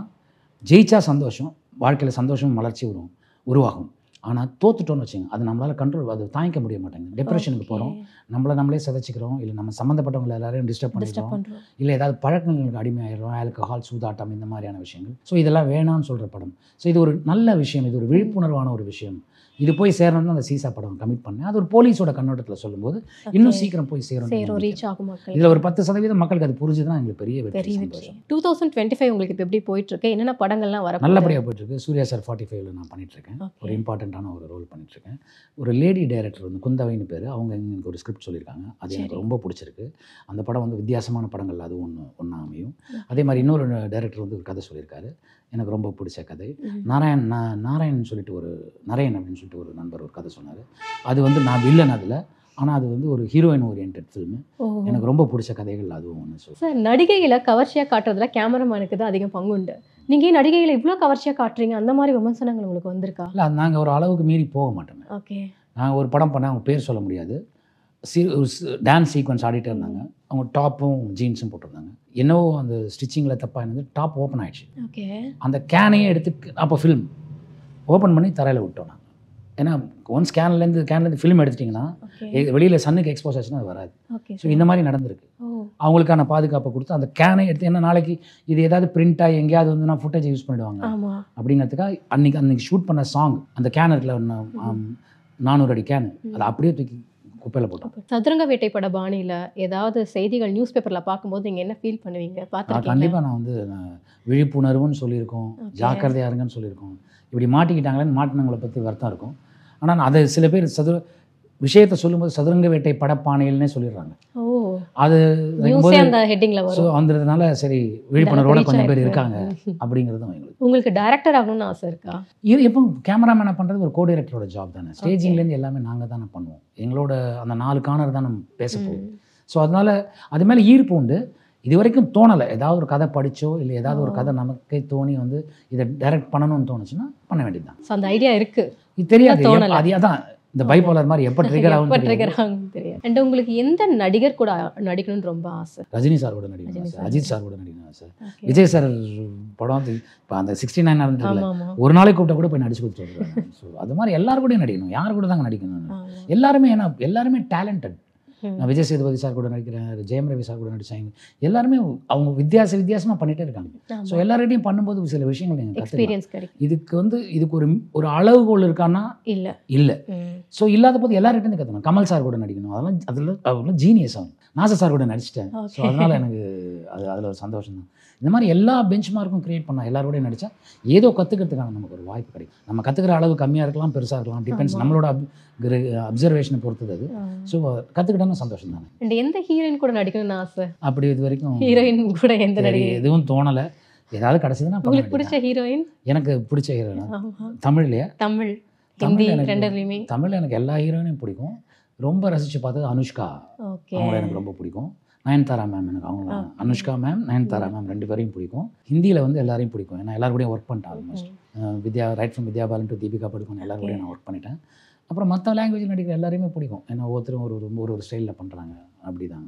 ஜெயிச்சா சந்தோஷம், வாழ்க்கையில் சந்தோஷம் வளர்ச்சி உருவாகும். ஆனால் தோத்துட்டோன்னு வச்சுங்க, அது நம்மளால் கண்ட்ரோல் அது தாங்கிக்க முடிய மாட்டேங்குது. டிப்ரெஷனுக்கு போகிறோம், நம்மளே சிதைச்சிக்கிறோம், இல்லை நம்ம சம்மந்தப்பட்டவங்களை எல்லாரையும் டிஸ்டர்ப் பண்ணிடுறோம், இல்லை ஏதாவது பழக்கங்களுக்கு அடிமையாயிடுறோம், ஆல்கஹால், சூதாட்டம், இந்த மாதிரியான விஷயங்கள். ஸோ இதெல்லாம் வேணாம்னு சொல்கிற படம். ஸோ இது ஒரு நல்ல விஷயம், இது ஒரு விழிப்புணர்வான ஒரு விஷயம். இது போய் சேரணும்னு அந்த சீசா படம் கமிட் பண்ணேன். அது ஒரு போலீஸோட கண்ணோட்டத்தில் சொல்லும்போது இன்னும் சீக்கிரம் போய் சேரும், ரீச் ஆகும் மக்கள். இதில் ஒரு 10% மக்களுக்கு அது புரிஞ்சுதான் எங்களுக்கு பெரிய வெற்றி. 2025 உங்களுக்கு இப்போ எப்படி போயிட்டு இருக்கு? என்னென்ன படங்கள்லாம் வர நல்லபடியாக போயிட்டுருக்கு. சூர்யா சார் 45ல் நான் பண்ணிகிட்ருக்கேன். ஒரு இம்பார்ட்டண்ட்டான ஒரு ரோல் பண்ணிகிட்ருக்கேன். ஒரு லேடி டைரக்டர் வந்து குந்தவைன்னு பேர், அவங்க எனக்கு ஒரு ஸ்கிரிப்ட் சொல்லியிருக்காங்க. அது எனக்கு ரொம்ப பிடிச்சிருக்கு. அந்த படம் வந்து வித்தியாசமான படங்கள் அது ஒன்றா அமையும். அதே மாதிரி இன்னொரு டைரக்டர் வந்து ஒரு கதை சொல்லியிருக்காரு, எனக்கு ரொம்ப பிடிச்ச கதை. நாராயணன் சொல்லிட்டு ஒரு நரேன் அப்படின்னு சொல்லிட்டு ஒரு நண்பர் ஒரு கதை சொன்னார். அது வந்து நான் வில்லன் அதில், ஆனால் அது வந்து ஒரு ஹீரோயின் ஓரியன்ட் ஃபில்மு. எனக்கு ரொம்ப பிடிச்ச கதைகள் அதுவும் ஒன்று சொல்லுங்கள் சார். நடிகைகளை கவர்ச்சியாக காட்டுறதுல கேமராமேனுக்கு தான் அதிகம் பங்குண்டு. நீங்கள் ஏன் நடிகைகளை இவ்வளோ கவர்ச்சியாக காட்டுறீங்க? அந்த மாதிரி விமர்சனங்கள் உங்களுக்கு வந்திருக்கா? இல்லை, நாங்கள் ஒரு அளவுக்கு மீறி போக மாட்டோங்க. ஓகே. நாங்கள் ஒரு படம் பண்ணால் அவங்க பேர் சொல்ல முடியாது. ஒரு டான்ஸ் சீக்வன்ஸ் ஆடிட்டே இருந்தாங்க. அவங்க டாப்பும் ஜீன்ஸும் போட்டிருந்தாங்க. என்னவோ அந்த ஸ்டிச்சிங்கில் தப்பாக இருந்தது, டாப் ஓப்பன் ஆகிடுச்சு. ஓகே. அந்த கேனையே எடுத்து அப்போ ஃபில்ம் ஓப்பன் பண்ணி தரையில் விட்டோம் நாங்கள். ஏன்னா ஒன்ஸ் கேன்லேருந்து ஃபிலிம் எடுத்துட்டிங்கன்னா வெளியில் சன்னுக்கு எக்ஸ்போஸ் ஆச்சுன்னா அது வராது. ஸோ இந்த மாதிரி நடந்திருக்கு. அவங்களுக்கான பாதுகாப்பை கொடுத்து அந்த கேனை எடுத்து, ஏன்னா நாளைக்கு இது ஏதாவது பிரிண்ட்டாக எங்கேயாவது வந்து நான் ஃபுட்டேஜ் யூஸ் பண்ணிவிடுவாங்க அப்படிங்கிறதுக்காக அன்றைக்கி ஷூட் பண்ண சாங் அந்த கேன் இருக்குல்ல, 400 அடி கேன், அதை அப்படியே தூக்கி குப்பையில் போட்டோம். சதுரங்க வேட்டை பட பாணியில் ஏதாவது செய்திகள் நியூஸ் பேப்பரில் பார்க்கும்போது நீங்கள் என்ன ஃபீல் பண்ணுவீங்க? கண்டிப்பாக நான் வந்து விழிப்புணர்வுன்னு சொல்லியிருக்கோம், ஜாக்கிரதையாக இருங்கன்னு சொல்லியிருக்கோம். இப்படி மாட்டிக்கிட்டாங்களேன்னு மாட்டினவங்களை பற்றி வருத்தம் இருக்கும். ஆனால் அதை சில பேர் விஷயத்தை சொல்லும்போது சதுரங்க வேட்டை படப்பானையில்னே சொல்லிடுறாங்க. அது வந்ததுனால சரி விழிப்புணர்வோட கொஞ்சம் பேர் இருக்காங்க அப்படிங்கிறதும் உங்களுக்கு டைரக்டர் ஆகணும்னு ஆசை இருக்கா? இது எப்போ கேமராமேனை பண்ணுறது ஒரு கோ டைரக்டரோட ஜாப் தானே. ஸ்டேஜிங்லேருந்து எல்லாமே நாங்கள் தானே பண்ணுவோம். எங்களோட அந்த 4 கார்னர் தான் நம்ம பேச போவோம். ஸோ அதனால் அது மேலே ஈர்ப்பு உண்டு. இது வரைக்கும் தோணலை. ஏதாவது ஒரு கதை படித்தோ இல்லை ஏதாவது ஒரு கதை நமக்கே தோணி வந்து இதை டைரக்ட் பண்ணணும்னு தோணுச்சுன்னா பண்ண வேண்டியது தான். அந்த ஐடியா இருக்குது. இது தெரியாது, அது அதான் இந்த பைபோலர் மாதிரி எப்போ ட்ரிகர் ஆகும் தெரியாது. அண்ட் உங்களுக்கு எந்த நடிகர் கூட நடிக்கணும்னு ரொம்ப ஆசை? ரஜினி சார் கூட நடிக்கணும் ஆசை, அஜித் சார் கூட நடிக்கணும் ஆசை, விஜய் சார் படம் இப்போ அந்த 69 நடந்துருக்குல்ல, ஒரு நாளைக்கு கூப்பிட்ட கூட போய் நடிச்சு கொடுத்துட்டு வருவாங்க. ஸோ அது மாதிரி எல்லாரும் கூடயும் நடிக்கணும். யார் கூட தாங்க நடிக்கணும்? எல்லாருமே, ஏன்னா எல்லாருமே டேலண்டட். நான் விஜய் சேதுபதி சார் கூட நடிக்கிறேன், ஜெயம் ரவி சார் கூட நடிச்சாங்க. எல்லாருமே அவங்க வித்தியாசமாக பண்ணிகிட்டே இருக்காங்க. ஸோ எல்லார்கிட்டையும் பண்ணும்போது சில விஷயங்கள் நீங்கள் கற்றுக்கலாம். இதுக்கு ஒரு அளவுகோல் இருக்கான்னா இல்லை. ஸோ இல்லாத போது எல்லார்கிட்டையும் கற்றுக்கணும். கமல் சார் கூட நடிக்கணும், அதெல்லாம் ஜீனியஸ் ஆகும். நாசர் சார் கூட நடிச்சிட்டேன். ஸோ அதனால் எனக்கு அதில் ஒரு சந்தோஷம் தான். இந்த மாதிரி எல்லா பெஞ்ச் மார்க்கும் க்ரியேட் பண்ணால் எல்லாரோடையும் நடித்தா ஏதோ கற்றுக்கிறதுக்கான நமக்கு ஒரு வாய்ப்பு கிடைக்கும். நம்ம கற்றுக்கிற அளவு கம்மியாக இருக்கலாம், பெருசாக இருக்கலாம், டிபெண்ட்ஸ் நம்மளோட அப்சர்வேஷனை பொறுத்தது அது. ஸோ கற்றுக்கிட்டோம்னா சந்தோஷம் தானே. எந்த ஹீரோயின் கூட நடிக்கணும்னு ஆசை? அப்படி இது வரைக்கும் ஹீரோயின் கூட எந்த நடிகை எதுவும் தோணலை. ஏதாவது கிடச்சதுன்னா. உங்களுக்கு பிடிச்ச ஹீரோயின்? எனக்கு பிடிச்ச ஹீரோயின் தமிழ்லையா? தமிழ், ஹிந்தி ரெண்டுலையுமே. தமிழில் எனக்கு எல்லா ஹீரோயினையும் பிடிக்கும். ரொம்ப ரசித்து பார்த்தது அனுஷ்கா, அவங்கள எனக்கு ரொம்ப பிடிக்கும். நயன்தாரா மேம், எனக்கு அவங்க அனுஷ்கா மேம், நயன்தாரா மேம் 2 பேரையும் பிடிக்கும். ஹிந்தியில் வந்து எல்லாரையும் பிடிக்கும். ஏன்னா எல்லாரும் கூடயும் ஒர்க் பண்ணிட்டேன். Almost right from Vidya Balan to Deepika Padukone எல்லாரும் கூடயும் நான் ஒர்க் பண்ணிட்டேன். அப்புறம் மற்ற லாங்குவேஜ் நடிக்கிற எல்லாரையுமே பிடிக்கும். ஏன்னா ஒவ்வொருத்தரும் ஒரு ஸ்டைலில் பண்ணுறாங்க, அப்படி தான்.